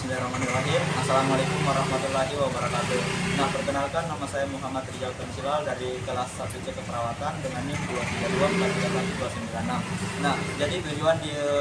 Bismillahirrahmanirrahim. Assalamualaikum warahmatullahi wabarakatuh. Nah, perkenalkan, nama saya Muhammad Rijal Tansilal dari kelas 1C Keperawatan dengan NIM 232431296. Nah, jadi tujuan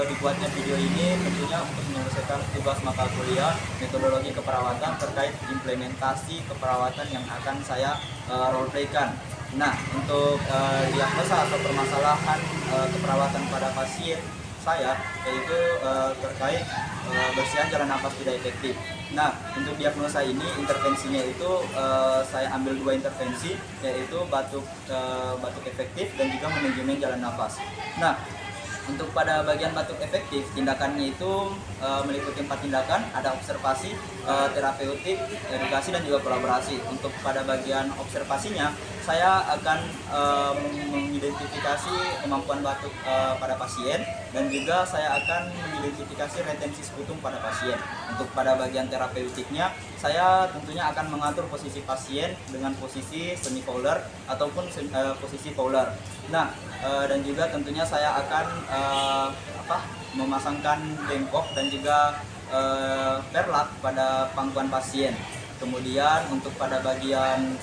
dibuatnya video ini tentunya untuk menyelesaikan tugas mata kuliah metodologi keperawatan terkait implementasi keperawatan yang akan saya roleplaykan. Nah, untuk diagnosa atau permasalahan keperawatan pada pasien saya yaitu terkait bersihan jalan nafas tidak efektif. Nah, untuk diagnosa ini intervensinya itu saya ambil dua intervensi, yaitu batuk efektif dan juga manajemen jalan nafas. Nah, untuk pada bagian batuk efektif, tindakannya itu meliputi 4 tindakan, ada observasi, terapeutik, edukasi, dan juga kolaborasi. Untuk pada bagian observasinya, saya akan mengidentifikasi kemampuan batuk pada pasien, dan juga saya akan mengidentifikasi retensi sekutum pada pasien. Untuk pada bagian terapeutiknya, saya tentunya akan mengatur posisi pasien dengan posisi semi fowler ataupun posisi fowler. Nah, dan juga tentunya saya akan memasangkan bengkok dan juga perlak pada pangkuan pasien. Kemudian untuk pada bagian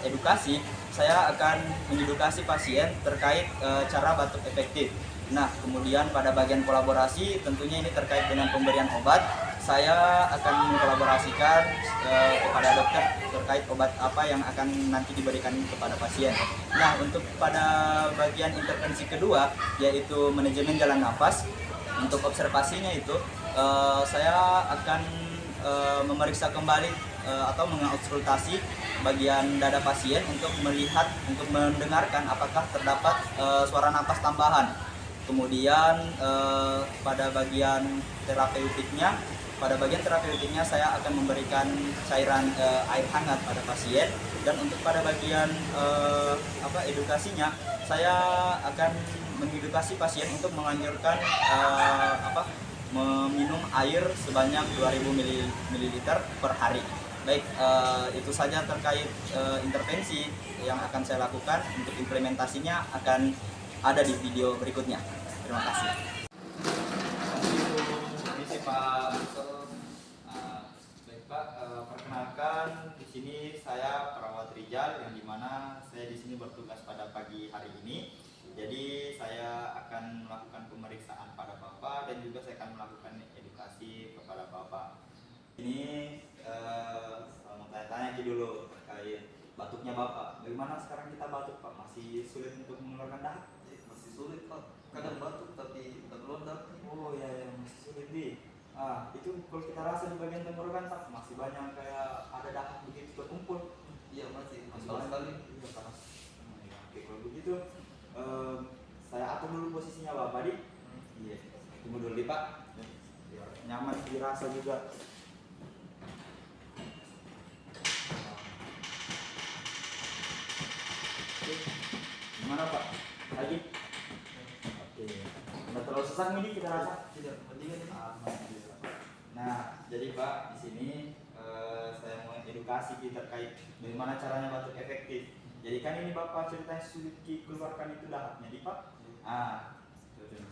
edukasi, saya akan mengedukasi pasien terkait cara batuk efektif. Nah, kemudian pada bagian kolaborasi tentunya ini terkait dengan pemberian obat. Saya akan mengkolaborasikan kepada dokter terkait obat apa yang akan nanti diberikan kepada pasien. Nah, untuk pada bagian intervensi kedua yaitu manajemen jalan nafas, untuk observasinya itu saya akan memeriksa kembali atau mengauskultasi bagian dada pasien untuk mendengarkan apakah terdapat suara nafas tambahan. Kemudian pada bagian terapeutiknya saya akan memberikan cairan air hangat pada pasien, dan untuk pada bagian edukasinya saya akan mengedukasi pasien untuk menganjurkan meminum air sebanyak 2000 ml per hari. Baik, itu saja terkait intervensi yang akan saya lakukan. Untuk implementasinya akan ada di video berikutnya. Terima kasih. Permisi Pak Busel. Baik Pak, perkenalkan di sini saya perawat Rijal, yang dimana saya di sini bertugas pada pagi hari ini. Jadi saya akan melakukan pemeriksaan pada Bapak dan juga saya akan melakukan edukasi kepada Bapak. Ini mau tanya-tanya dulu terkait batuknya Bapak. Bagaimana sekarang kita batuk Pak? Masih sulit untuk mengeluarkan dahak? Masih sulit Pak, kadang batuk tapi udah keluar dahak. Oh ya, masih sulit di. Itu kalau kita rasa di bagian tenggorokan Pak, masih banyak kayak ada dahak begitu berkumpul. Iya masih Panas sekali. Iya panas. Oke, kalau begitu saya atur dulu posisinya Bapak di. Iya, tunggu dulu Pak. Biar nyaman dirasa juga. Oke, gimana Pak? Lagi? Oke, nggak terlalu sesak ini kita rasa. Tidak, mendingan ini. Nah, jadi Pak, di sini saya mau edukasi terkait bagaimana caranya batuk efektif. Jadi kan ini Bapak ceritanya sulit keluarkan itu dahaknya di Pak. Saya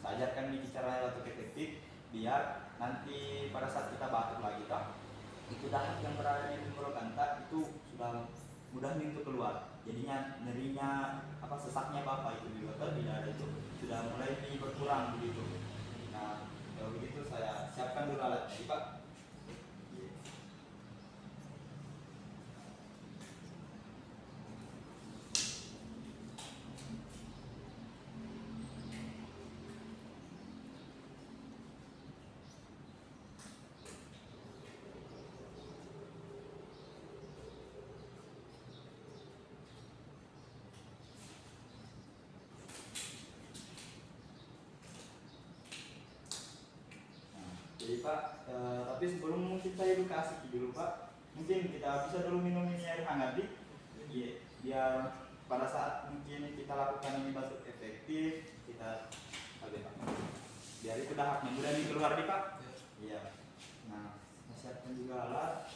ajarkan ini cara batuk efektif biar nanti pada saat kita batuk lagi Pak, itu dahak yang berada di tenggorokan itu sudah mudah untuk keluar. Jadinya nyerinya sesaknya Bapak itu di otot di dada itu sudah mulai berkurang begitu. Nah, kalau begitu saya siapkan dulu alatnya Pak. Jadi Pak, tapi sebelum mungkin saya edukasi dulu Pak, mungkin kita bisa dulu minum ini air hangat di, biar pada saat mungkin kita lakukan ini batuk efektif, kita Pak, biar itu dahaknya mudah keluar di Pak. Iya. Nah, siapkan juga alat.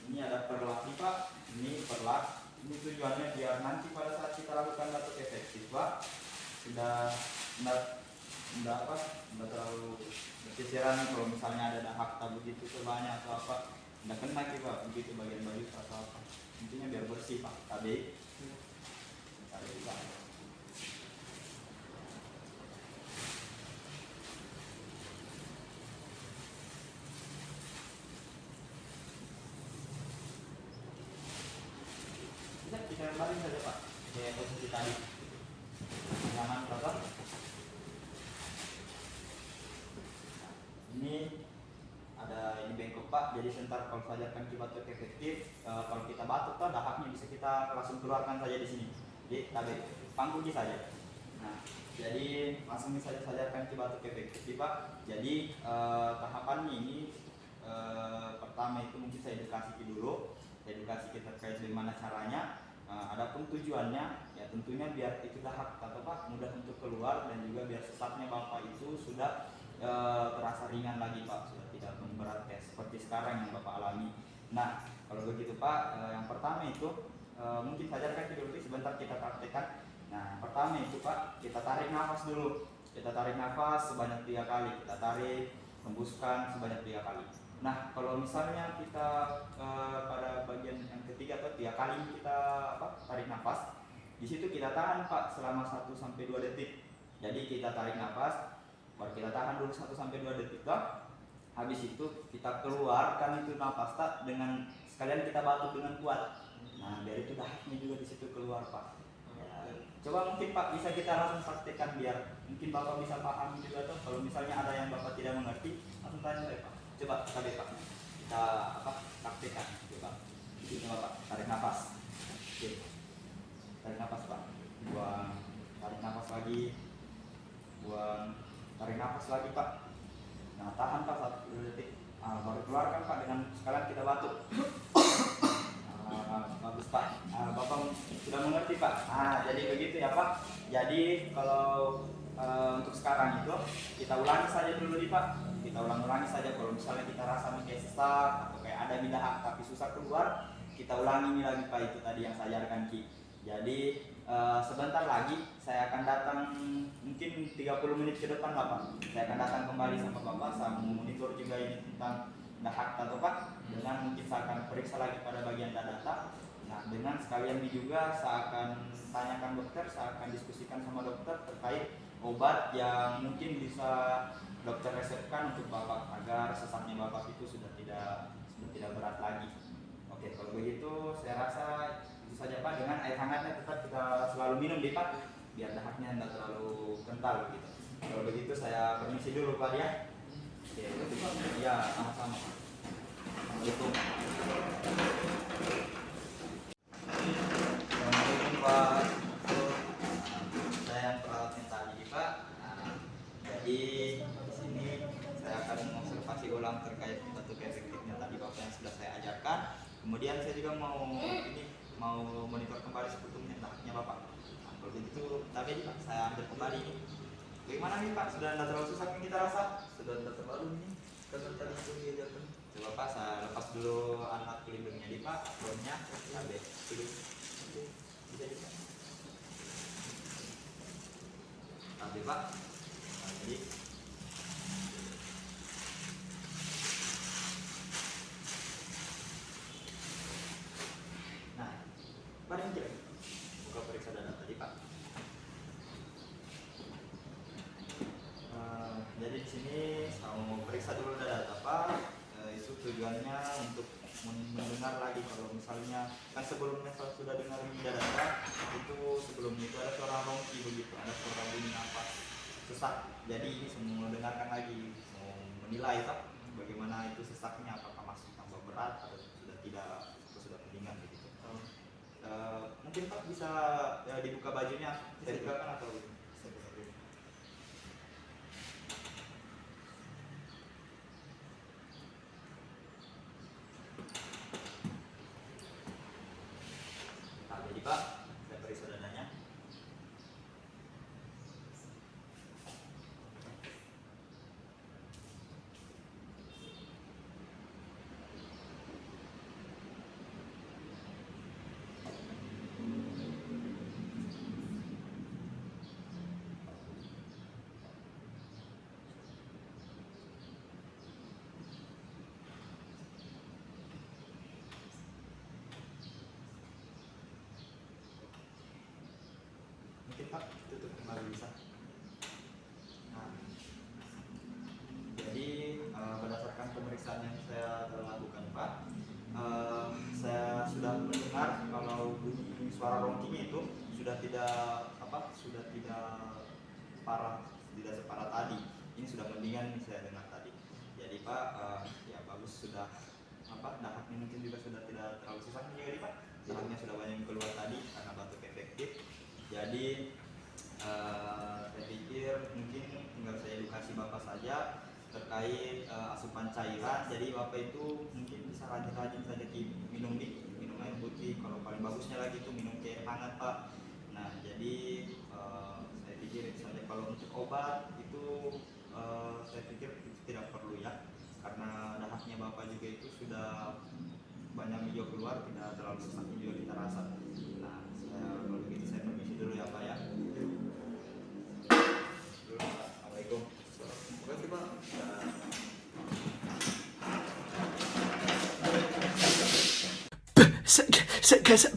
Ini ada perlak nih Pak, ini perlak. Ini tujuannya biar nanti pada saat kita lakukan batuk efektif Pak, sudah enggak apa, enggak terlalu berceceran. Kalau misalnya ada dahak tak begitu sebanyak atau apa, enggak kena sih pak, begitu bagian baju atau apa. Intinya biar bersih pak, tadi pak. Kita kembali saja pak, kayak posisi tadi. Nyaman berapa? Ini ada ini bengkok pak, jadi sebentar kalau saja kan batuk efektif, kalau kita batuk pak dahaknya bisa kita langsung keluarkan saja di sini. Jadi tabe pangkuki saja. Nah, jadi langsung bisa saja kan batuk efektif pak. Jadi tahapannya ini pertama itu mungkin saya edukasi dulu, edukasi kita terkait bagaimana caranya. Adapun tujuannya ya tentunya biar itu dahak atau pak mudah untuk keluar dan juga biar sesaknya bapak itu sudah terasa ringan lagi pak, sudah tidak memberatkan seperti sekarang yang bapak alami. Nah kalau begitu pak, yang pertama itu mungkin saja dulu sebentar kita praktekkan. Nah pertama itu pak, kita tarik nafas dulu, kita tarik nafas sebanyak 3 kali, kita tarik hembuskan sebanyak 3 kali. Nah kalau misalnya kita pada bagian yang ketiga atau 3 kali kita tarik nafas, di situ kita tahan pak selama 1-2 detik. Jadi kita tarik nafas, baru kita tahan dulu 1-2 detik toh. Habis itu kita keluarkan itu nafas tak dengan sekalian kita batuk dengan kuat. Nah dari itu dahaknya juga di situ keluar pak. Ya, coba mungkin pak bisa kita langsung praktekkan biar mungkin bapak bisa paham juga tuh. Kalau misalnya ada yang bapak tidak mengerti langsung tanya saya pak. Coba tadi pak kita praktekkan. Coba ini pak tarik nafas. Oke. Tarik nafas pak. Buang. Tarik nafas lagi. Buang. Tarik nafas lagi pak. Nah tahan pak 1 detik. Baru keluarkan pak dengan sekalian kita batuk. Bagus pak. Bapak sudah mengerti pak. Jadi begitu ya pak. Jadi kalau untuk sekarang itu kita ulangi saja dulu nih pak. Kita ulangi saja. Kalau misalnya kita rasa kayak sesak atau kayak ada dahak tapi susah keluar, kita ulangi lagi pak, itu tadi yang saya ajarkan ki. Jadi sebentar lagi saya akan datang mungkin 30 menit ke depan lah pak. Saya akan datang kembali sama bapak, saya monitor juga ini tentang dahak atau pak, dengan mungkin saya akan periksa lagi pada bagian data. Nah dengan sekalian ini juga saya akan tanyakan dokter, saya akan diskusikan sama dokter terkait obat yang mungkin bisa dokter resepkan untuk bapak agar sesaknya bapak itu sudah tidak berat lagi. Oke, kalau begitu saya rasa itu saja pak. Dengan air hangatnya tetap kita selalu minum di pak, biar dahaknya tidak terlalu kental gitu. Kalau begitu saya permisi dulu pak ya. Oke, ya sama-sama pak. Assalamualaikum. Assalamualaikum pak. Saya yang perawatnya tadi pak. Jadi di sini saya akan mengobservasi ulang terkait bentuk efektifnya tadi bapak yang sudah saya ajarkan. Kemudian saya juga mau monitor kembali sebetulnya dahaknya bapak. Nah, kalau begitu tadi pak saya ambil kembali ini. Bagaimana nih pak? Sudah tidak terlalu susah yang kita rasa? Sudah tidak terlalu nih. Karena tadi itu diajarkan. Coba pak saya lepas dulu alat pelindungnya di pak. Apronnya sampai dulu. Oke, bisa juga. Sampai pak. Nah, jadi nah, mari kita buka periksa data tadi pak. Jadi di sini saya mau periksa dulu data pak. Itu tujuannya untuk mendengar lagi kalau misalnya kan sebelumnya saya sudah dengar ini data itu sebelumnya itu ada suara rongki begitu, ada suara bunyi nafas sesak. Jadi ini semua dengarkan lagi, mau menilai pak bagaimana itu sesaknya, apakah masih tambah berat atau sudah tidak atau sudah ringan begitu. Mungkin pak bisa dibuka bajunya, saya bukakan atau bisa buka dulu. Nah, jadi pak, saya periksa dananya. baru bisa. Nah, jadi berdasarkan pemeriksaan yang saya telah lakukan Pak, saya sudah mendengar kalau bunyi suara rongking itu sudah tidak parah, tidak separah tadi. Ini sudah mendingan saya dengar tadi. Jadi Pak, ya bagus, sudah dahaknya mungkin juga sudah tidak terlalu sesak juga nih Pak. Dahaknya sudah banyak yang keluar tadi karena batuk efektif. Jadi saya pikir mungkin tinggal saya edukasi Bapak saja terkait asupan cairan. Jadi Bapak itu mungkin bisa rajin-rajin saja minum air putih. Kalau paling bagusnya lagi itu minum air hangat Pak. Nah jadi saya pikir saja kalau untuk obat itu saya pikir itu tidak perlu ya, karena dahaknya Bapak juga itu sudah banyak video keluar, tidak terlalu sesaknya juga kita rasa. Nah kalau begitu saya permisi dulu ya Pak ya. Assalamualaikum. Terima kasih Pak. Sekas